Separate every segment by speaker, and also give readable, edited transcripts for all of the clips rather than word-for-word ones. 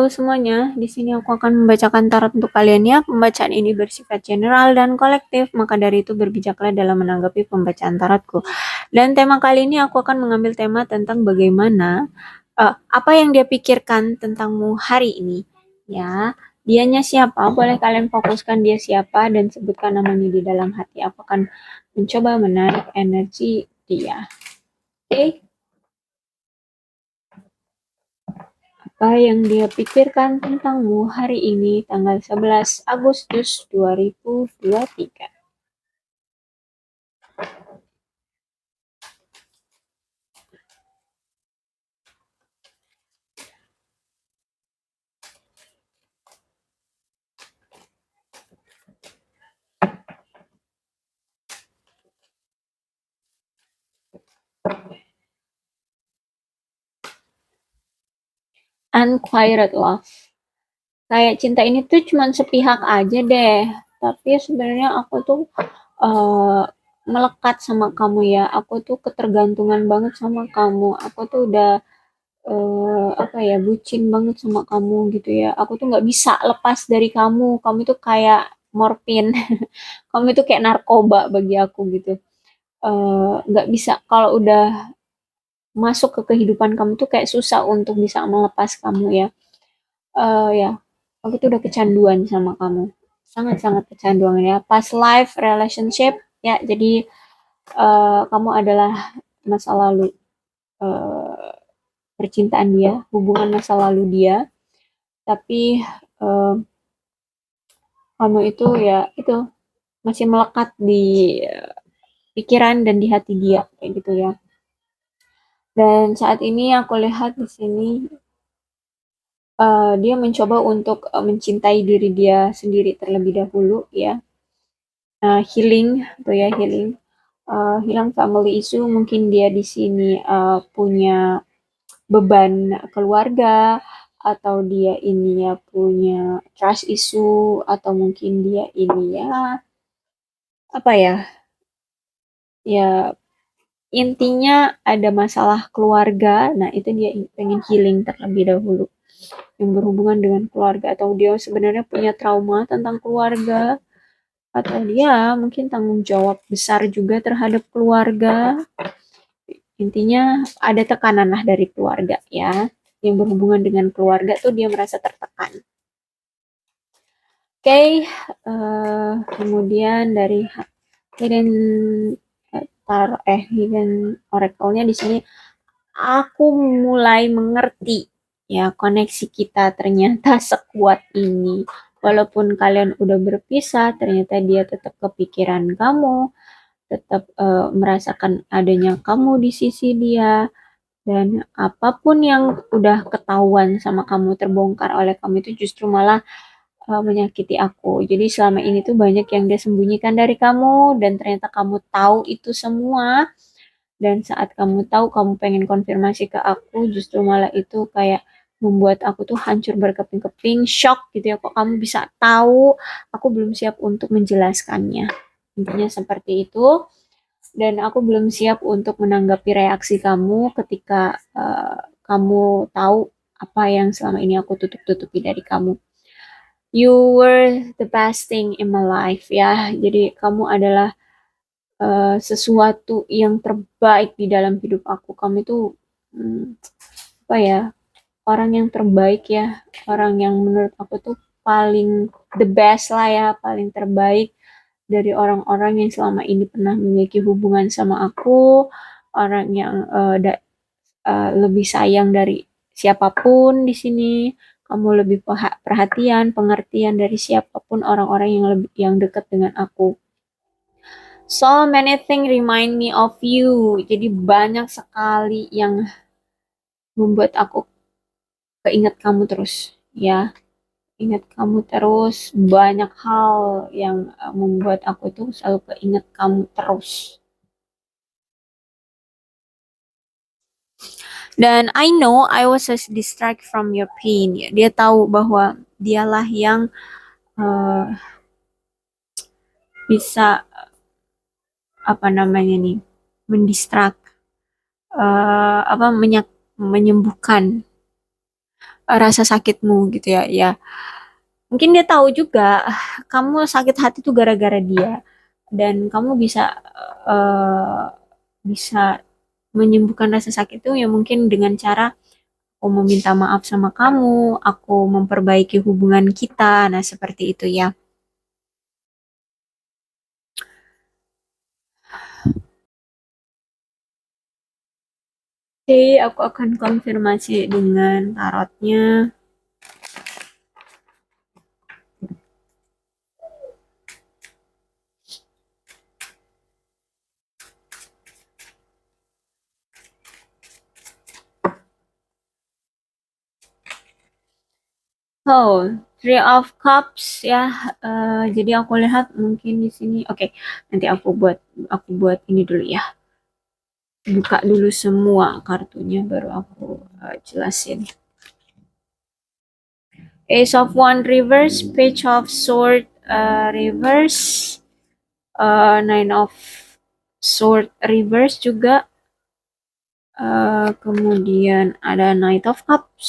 Speaker 1: Halo semuanya, di sini aku akan membacakan tarot untuk kalian ya. Pembacaan ini bersifat general dan kolektif, maka dari itu berbijaklah dalam menanggapi pembacaan tarotku. Dan tema kali ini aku akan mengambil tema tentang bagaimana apa yang dia pikirkan tentangmu hari ini. Ya, dianya siapa? Boleh kalian fokuskan dia siapa dan sebutkan namanya di dalam hati. Aku akan mencoba menarik energi dia. Oke. Apa yang dia pikirkan tentangmu hari ini tanggal 11 Agustus 2023. Unquiet love. Kayak cinta ini tuh cuman sepihak aja deh. Tapi sebenarnya aku tuh uh, melekat sama kamu ya. Aku tuh ketergantungan banget sama kamu. Aku tuh udah apa ya, bucin banget sama kamu gitu ya. Aku tuh nggak bisa lepas dari kamu. Kamu tuh kayak morfin. Kamu itu kayak narkoba bagi aku gitu. Nggak bisa kalau udah masuk ke kehidupan kamu tuh kayak susah untuk bisa melepas kamu ya. Ya, aku tuh udah kecanduan sama kamu, sangat-sangat kecanduan ya. Past life relationship ya, jadi kamu adalah masa lalu, uh, percintaan dia, hubungan masa lalu dia. Tapi uh, kamu itu ya itu masih melekat di pikiran dan di hati dia kayak gitu ya. Dan saat ini aku lihat di sini dia mencoba untuk mencintai diri dia sendiri terlebih dahulu ya. Healing tuh ya, healing. Hilang family issue, mungkin dia di sini punya beban keluarga, atau dia ini ya punya trust issue, atau mungkin dia ini ya apa ya, ya intinya ada masalah keluarga. Nah itu dia pengen healing terlebih dahulu yang berhubungan dengan keluarga, atau dia sebenarnya punya trauma tentang keluarga, atau dia mungkin tanggung jawab besar juga terhadap keluarga. Intinya ada tekanan lah dari keluarga ya, yang berhubungan dengan keluarga tuh dia merasa tertekan. Oke, kemudian dari hidden hidden oracle-nya di sini, aku mulai mengerti ya, koneksi kita ternyata sekuat ini. Walaupun kalian udah berpisah, ternyata dia tetap kepikiran kamu, tetap merasakan adanya kamu di sisi dia. Dan apapun yang udah ketahuan sama kamu, terbongkar oleh kamu, itu justru malah menyakiti aku. Jadi selama ini tuh banyak yang dia sembunyikan dari kamu, dan ternyata kamu tahu itu semua. Dan saat kamu tahu, kamu pengen konfirmasi ke aku, justru malah itu kayak membuat aku tuh hancur berkeping-keping, shock gitu ya. Kok kamu bisa tahu? Aku belum siap untuk menjelaskannya. Intinya seperti itu. Dan aku belum siap untuk menanggapi reaksi kamu ketika kamu tahu apa yang selama ini aku tutup-tutupi dari kamu. You were the best thing in my life ya. Jadi kamu adalah sesuatu yang terbaik di dalam hidup aku. Kamu itu apa ya? Orang yang terbaik ya. Orang yang menurut aku tuh paling the best lah ya, paling terbaik dari orang-orang yang selama ini pernah memiliki hubungan sama aku, orang yang lebih sayang dari siapapun di sini. Kamu lebih perhatian, pengertian dari siapapun orang-orang yang dekat dengan aku. So many things remind me of you. Jadi banyak sekali yang membuat aku keinget kamu terus, ya. Ingat kamu terus, banyak hal yang membuat aku tuh selalu keinget kamu terus. Dan I know I was a distract from your pain. Ya. Dia tahu bahwa dialah yang uh, bisa apa namanya nih, mendistrak, apa menyembuhkan rasa sakitmu gitu ya. Ya, mungkin dia tahu juga kamu sakit hati tuh gara-gara dia, dan kamu eh, bisa menyembuhkan rasa sakit itu ya mungkin dengan cara aku meminta maaf sama kamu, aku memperbaiki hubungan kita. Nah, seperti itu ya. Oke, aku akan konfirmasi dengan tarotnya. Oh, Three of Cups ya. Jadi aku lihat mungkin di sini. Oke, nanti aku buat ini dulu ya. Buka dulu semua kartunya baru aku jelasin. Ace of One reverse, Page of Sword reverse, Nine of Sword reverse juga. Kemudian ada Knight of Cups.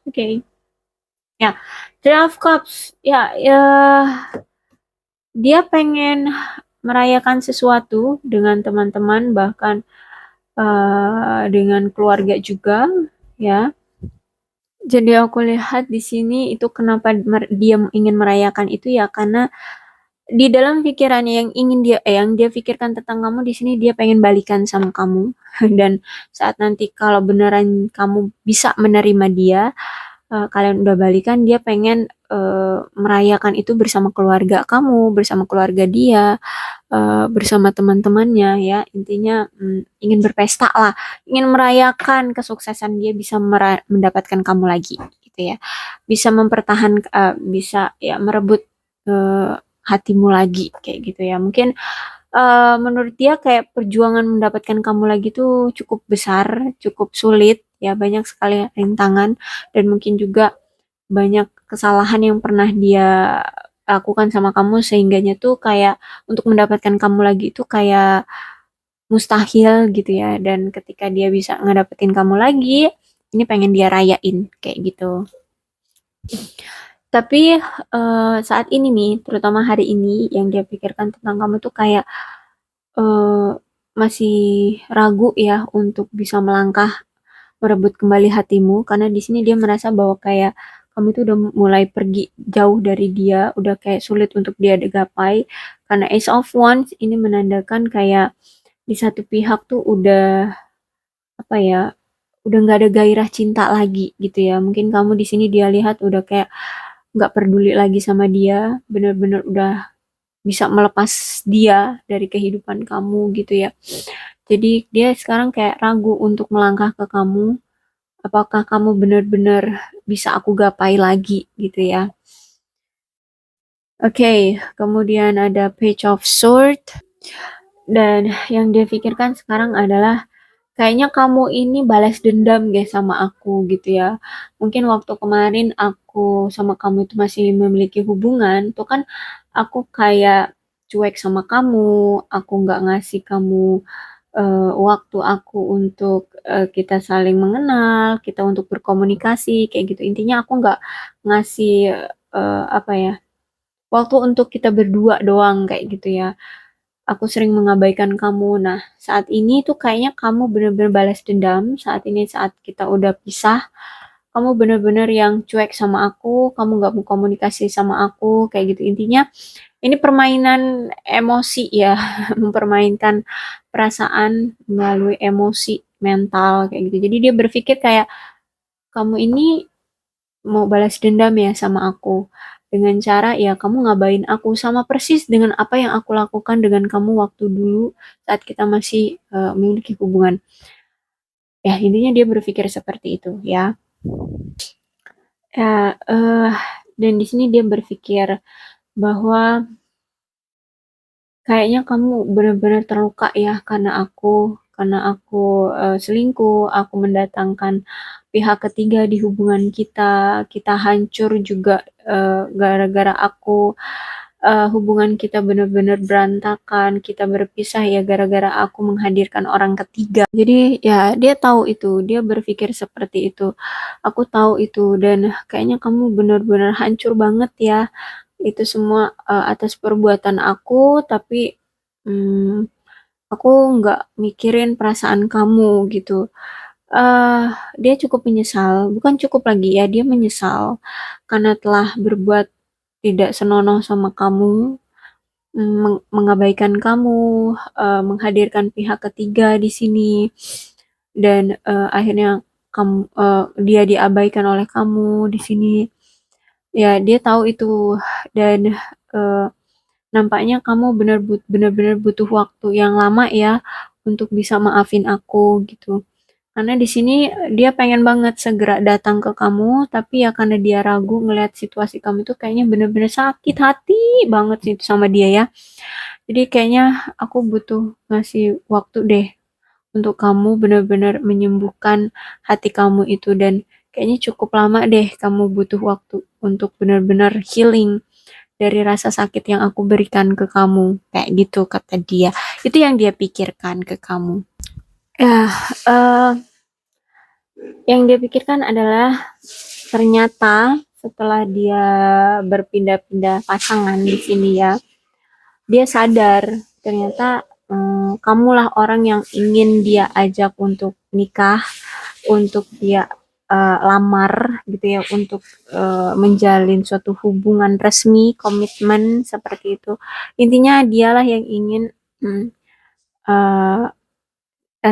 Speaker 1: Oke. Ya, Three of Cups. Ya, ya, dia pengen merayakan sesuatu dengan teman-teman, bahkan dengan keluarga juga, ya. Jadi aku lihat di sini itu kenapa dia ingin merayakan itu ya karena di dalam pikirannya yang dia pikirkan tentang kamu di sini dia pengen balikan sama kamu dan saat nanti kalau beneran kamu bisa menerima dia, kalian udah balikan, dia pengen merayakan itu bersama keluarga kamu, bersama keluarga dia, bersama teman-temannya ya. Intinya ingin berpesta lah, ingin merayakan kesuksesan dia bisa mendapatkan kamu lagi gitu ya. Bisa bisa ya merebut eh, hatimu lagi kayak gitu ya. Mungkin menurut dia kayak perjuangan mendapatkan kamu lagi tuh cukup besar, cukup sulit ya, banyak sekali rintangan dan mungkin juga banyak kesalahan yang pernah dia lakukan sama kamu sehingganya tuh kayak untuk mendapatkan kamu lagi itu kayak mustahil gitu ya, dan ketika dia bisa ngedapetin kamu lagi ini pengen dia rayain kayak gitu. Tapi saat ini nih, terutama hari ini yang dia pikirkan tentang kamu tuh kayak eh, masih ragu ya untuk bisa melangkah merebut kembali hatimu, karena di sini dia merasa bahwa kayak kamu itu udah mulai pergi jauh dari dia, udah kayak sulit untuk dia gapai, karena Ace of Wands ini menandakan kayak di satu pihak tuh udah apa ya, udah nggak ada gairah cinta lagi gitu ya. Mungkin kamu di sini dia lihat udah kayak nggak peduli lagi sama dia, bener-bener udah bisa melepas dia dari kehidupan kamu gitu ya. Jadi dia sekarang kayak ragu untuk melangkah ke kamu. Apakah kamu benar-benar bisa aku gapai lagi gitu ya. Oke, kemudian ada Page of Sword. Dan yang dia pikirkan sekarang adalah kayaknya kamu ini balas dendam guys sama aku gitu ya. Mungkin waktu kemarin aku sama kamu itu masih memiliki hubungan, tuh kan aku kayak cuek sama kamu, aku nggak ngasih kamu waktu aku untuk kita saling mengenal, kita untuk berkomunikasi kayak gitu. Intinya aku nggak ngasih apa ya, waktu untuk kita berdua doang kayak gitu ya. Aku sering mengabaikan kamu. Nah, saat ini tuh kayaknya kamu bener-bener balas dendam. Saat ini saat kita udah pisah, kamu bener-bener yang cuek sama aku, kamu nggak mau komunikasi sama aku, kayak gitu. Intinya, ini permainan emosi ya, mempermainkan perasaan melalui emosi mental kayak gitu. Jadi dia berpikir kayak kamu ini mau balas dendam ya sama aku dengan cara ya kamu ngabain aku sama persis dengan apa yang aku lakukan dengan kamu waktu dulu saat kita masih memiliki hubungan. Ya, intinya dia berpikir seperti itu ya. Ya, dan di sini dia berpikir bahwa kayaknya kamu benar-benar terluka ya karena aku selingkuh, aku mendatangkan pihak ketiga di hubungan kita, kita hancur juga gara-gara aku. hubungan kita benar-benar berantakan, kita berpisah ya gara-gara aku menghadirkan orang ketiga. Jadi ya dia tahu itu, dia berpikir seperti itu. Aku tahu itu dan kayaknya kamu benar-benar hancur banget ya. Itu semua atas perbuatan aku, tapi hmm, aku nggak mikirin perasaan kamu gitu. eh Dia cukup menyesal, bukan cukup lagi ya, dia menyesal karena telah berbuat tidak senonoh sama kamu, mengabaikan kamu, menghadirkan pihak ketiga di sini, dan akhirnya dia diabaikan oleh kamu di sini. Ya, dia tahu itu dan eh, nampaknya kamu benar-benar butuh waktu yang lama ya untuk bisa maafin aku gitu. Karena di sini dia pengen banget segera datang ke kamu, tapi ya karena dia ragu ngelihat situasi kamu tuh kayaknya bener-bener sakit hati banget sih sama dia ya. Jadi kayaknya aku butuh ngasih waktu deh untuk kamu benar-benar menyembuhkan hati kamu itu dan kayaknya cukup lama deh kamu butuh waktu untuk benar-benar healing dari rasa sakit yang aku berikan ke kamu. Kayak gitu kata dia. Itu yang dia pikirkan ke kamu. Ya, eh, yang dia pikirkan adalah ternyata setelah dia berpindah-pindah pasangan di sini ya, dia sadar ternyata kamulah orang yang ingin dia ajak untuk nikah, untuk dia lamar gitu ya, untuk menjalin suatu hubungan resmi, komitmen seperti itu. Intinya dialah yang ingin mm, eh,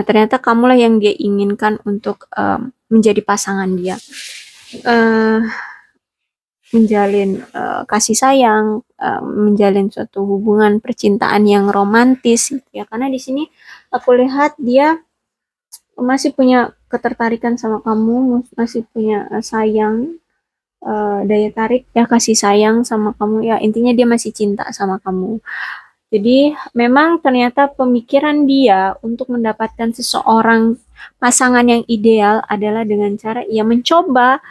Speaker 1: ternyata kamulah yang dia inginkan untuk menjadi pasangan dia. eh Menjalin kasih sayang, menjalin suatu hubungan percintaan yang romantis gitu ya. Karena di sini aku lihat dia masih punya ketertarikan sama kamu, masih punya sayang, daya tarik ya, kasih sayang sama kamu ya. Intinya dia masih cinta sama kamu. Jadi memang ternyata pemikiran dia untuk mendapatkan seseorang pasangan yang ideal adalah dengan cara ia mencoba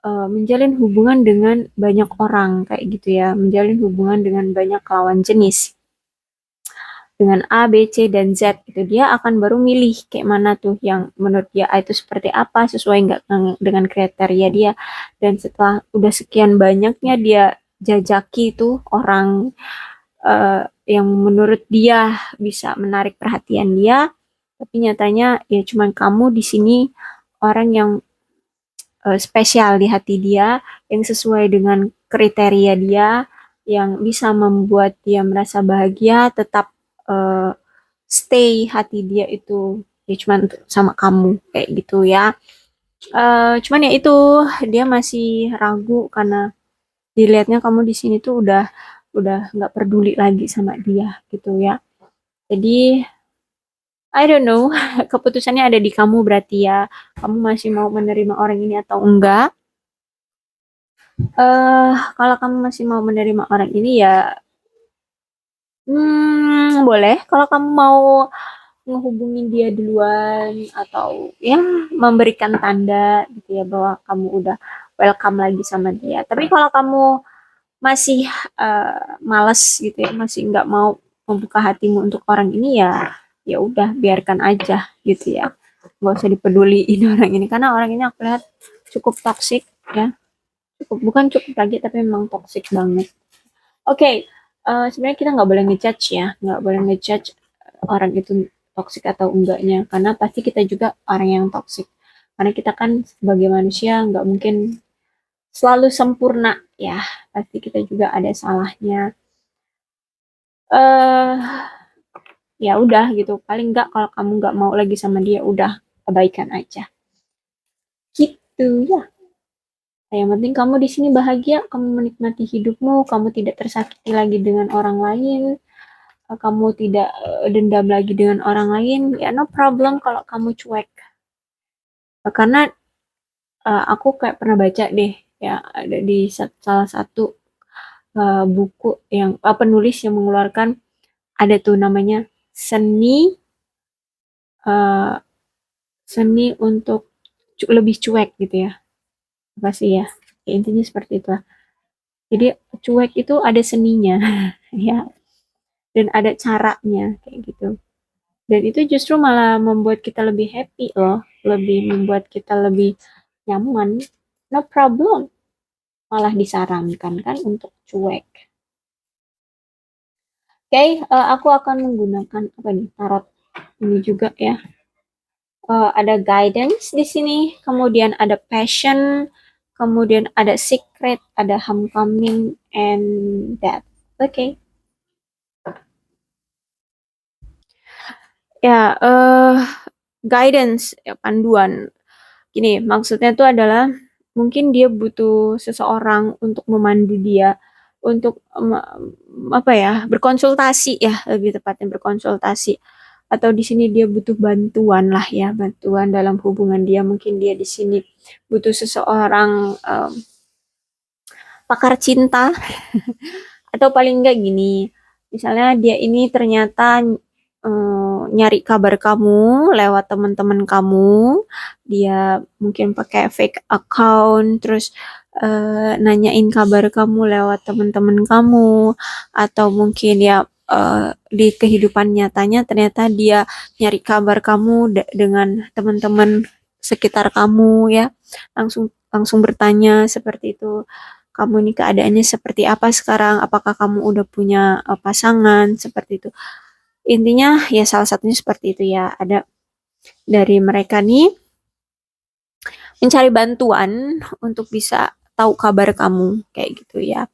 Speaker 1: menjalin hubungan dengan banyak orang kayak gitu ya, menjalin hubungan dengan banyak lawan jenis dengan A, B, C, dan Z gitu. Dia akan baru milih kayak mana tuh yang menurut dia itu seperti apa, sesuai nggak dengan kriteria dia. Dan setelah udah sekian banyaknya dia jajaki tuh orang yang menurut dia bisa menarik perhatian dia, tapi nyatanya ya cuman kamu di sini orang yang spesial di hati dia, yang sesuai dengan kriteria dia, yang bisa membuat dia merasa bahagia, tetap uh, stay hati dia itu ya cuman sama kamu kayak gitu ya. Cuman ya itu dia masih ragu karena dilihatnya kamu di sini tuh udah nggak peduli lagi sama dia gitu ya. Jadi I don't know, keputusannya ada di kamu berarti ya. Kamu masih mau menerima orang ini atau enggak? Kalau kamu masih mau menerima orang ini ya, boleh. Kalau kamu mau ngehubungin dia duluan atau ya memberikan tanda gitu ya bahwa kamu udah welcome lagi sama dia. Tapi kalau kamu masih males gitu ya, masih nggak mau membuka hatimu untuk orang ini ya, ya udah biarkan aja gitu ya. Nggak usah dipeduliin orang ini karena orang ini aku lihat cukup toksik ya. Cukup bukan cukup lagi tapi memang toksik banget. Oke, sebenarnya kita nggak boleh ngejudge ya, nggak boleh ngejudge orang itu toksik atau enggaknya, karena pasti kita juga orang yang toksik. Karena kita kan sebagai manusia nggak mungkin selalu sempurna ya, pasti kita juga ada salahnya. eh Ya udah gitu, paling nggak kalau kamu nggak mau lagi sama dia, udah abaikan aja. Gitu ya. Nah, yang penting kamu di sini bahagia, kamu menikmati hidupmu, kamu tidak tersakiti lagi dengan orang lain, kamu tidak dendam lagi dengan orang lain, ya no problem kalau kamu cuek. Karena aku kayak pernah baca deh, ya ada di salah satu buku yang penulis yang mengeluarkan ada tuh namanya seni eh, seni untuk lebih cuek gitu ya. Apa sih ya? Ya, intinya seperti itu. Jadi cuek itu ada seninya ya, dan ada caranya kayak gitu. Dan itu justru malah membuat kita lebih happy loh, lebih membuat kita lebih nyaman. No problem, malah disarankan kan untuk cuek. Oke, aku akan menggunakan apa nih, tarot ini juga ya. Ada guidance di sini, kemudian ada passion, kemudian ada secret, ada homecoming, and death. Oke. Ya, guidance, ya, panduan. Gini, maksudnya itu adalah mungkin dia butuh seseorang untuk memandu dia, untuk apa ya, berkonsultasi ya, lebih tepatnya berkonsultasi. Atau di sini dia butuh bantuan lah ya, bantuan dalam hubungan dia. Mungkin dia di sini butuh seseorang pakar cinta, atau paling enggak gini, misalnya dia ini ternyata nyari kabar kamu lewat teman-teman kamu, dia mungkin pakai fake account, terus nanyain kabar kamu lewat teman-teman kamu, atau mungkin ya di kehidupan nyatanya ternyata dia nyari kabar kamu dengan teman-teman sekitar kamu ya, langsung langsung bertanya seperti itu, kamu ini keadaannya seperti apa sekarang, apakah kamu udah punya pasangan, seperti itu. Intinya ya salah satunya seperti itu ya, ada dari mereka nih mencari bantuan untuk bisa tahu kabar kamu kayak gitu ya.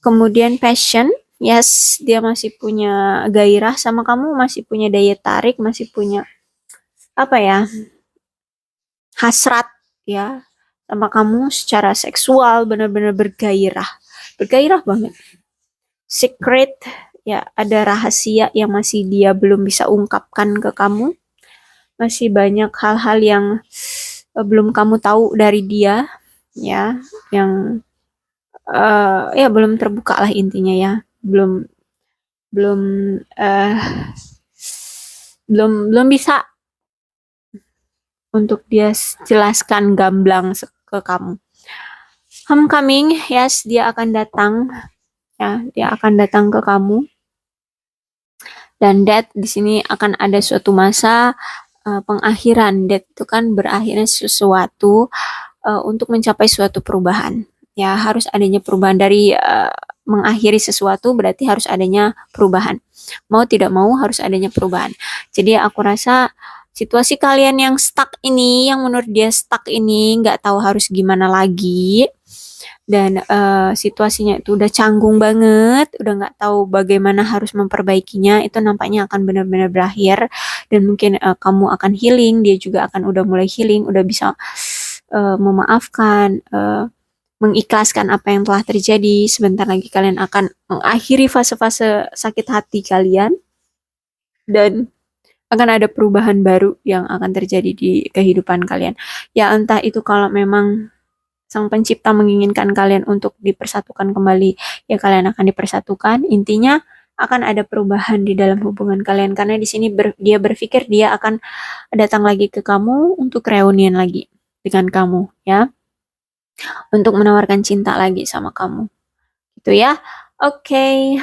Speaker 1: Kemudian passion, yes, dia masih punya gairah sama kamu, masih punya daya tarik, masih punya apa ya, hasrat ya sama kamu secara seksual, benar-benar bergairah banget. Secret, ya ada rahasia yang masih dia belum bisa ungkapkan ke kamu, masih banyak hal-hal yang belum kamu tahu dari dia ya, yang ya belum terbuka lah intinya ya, belum belum uh, belum bisa untuk dia jelaskan gamblang ke kamu. Homecoming, yes, dia akan datang ya, dia akan datang ke kamu. Dan death di sini akan ada suatu masa pengakhiran. Death itu kan berakhirnya sesuatu untuk mencapai suatu perubahan. Ya, harus adanya perubahan dari mengakhiri sesuatu, berarti harus adanya perubahan. Mau tidak mau harus adanya perubahan. Jadi aku rasa situasi kalian yang stuck ini, yang menurut dia stuck ini, nggak tahu harus gimana lagi, dan situasinya itu udah canggung banget, udah nggak tahu bagaimana harus memperbaikinya, itu nampaknya akan benar-benar berakhir, dan mungkin kamu akan healing, dia juga akan udah mulai healing, udah bisa memaafkan, mengikhlaskan apa yang telah terjadi. Sebentar lagi kalian akan mengakhiri fase-fase sakit hati kalian, dan akan ada perubahan baru yang akan terjadi di kehidupan kalian. Ya entah itu kalau memang Sang Pencipta menginginkan kalian untuk dipersatukan kembali, ya kalian akan dipersatukan. Intinya akan ada perubahan di dalam hubungan kalian, karena di sini dia berpikir dia akan datang lagi ke kamu untuk reunian lagi dengan kamu ya, untuk menawarkan cinta lagi sama kamu. Gitu ya. Oke,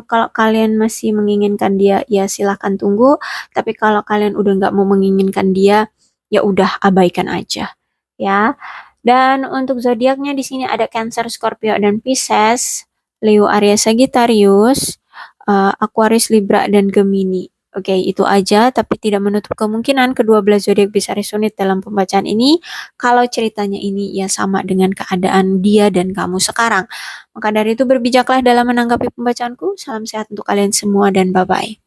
Speaker 1: kalau kalian masih menginginkan dia, ya silahkan tunggu. Tapi kalau kalian udah nggak mau menginginkan dia, ya udah abaikan aja, ya. Dan untuk zodiaknya di sini ada Cancer, Scorpio, dan Pisces, Leo, Aries, Sagittarius, Aquarius, Libra, dan Gemini. Oke, itu aja, tapi tidak menutup kemungkinan kedua belas zodiak bisa resonate dalam pembacaan ini kalau ceritanya ini ya sama dengan keadaan dia dan kamu sekarang. Maka dari itu berbijaklah dalam menanggapi pembacaanku. Salam sehat untuk kalian semua dan bye-bye.